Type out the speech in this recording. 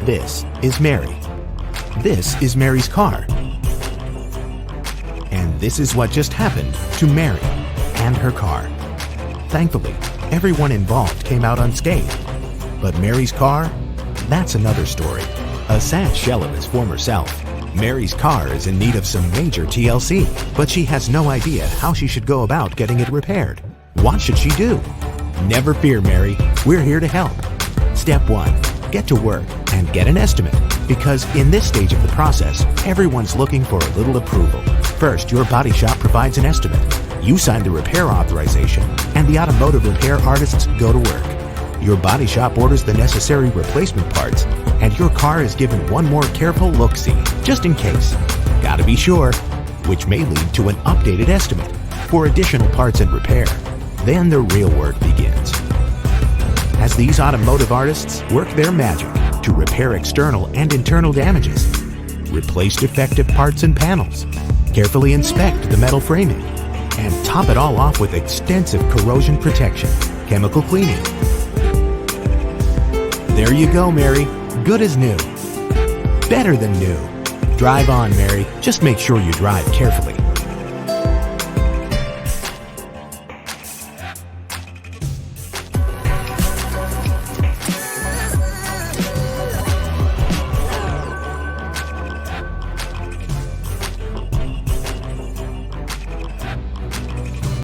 This is Mary. This is Mary's car. And this is what just happened to Mary and her car. Thankfully, everyone involved came out unscathed. But Mary's car? That's another story. A sad shell of its former self. Mary's car is in need of some major TLC, but she has no idea how she should go about getting it repaired. What should she do? Never fear, Mary. We're here to help. Step 1. Get to work and get an estimate, because in this stage of the process, everyone's looking for a little approval. First, your body shop provides an estimate. You sign the repair authorization, and the automotive repair artists go to work. Your body shop orders the necessary replacement parts, and your car is given one more careful look-see, just in case. Gotta be sure, which may lead to an updated estimate for additional parts and repair. Then the real work begins. As these automotive artists work their magic to repair external and internal damages, replace defective parts and panels, carefully inspect the metal framing, and top it all off with extensive corrosion protection, chemical cleaning. There you go, Mary. Good as new. Better than new. Drive on, Mary. Just make sure you drive carefully.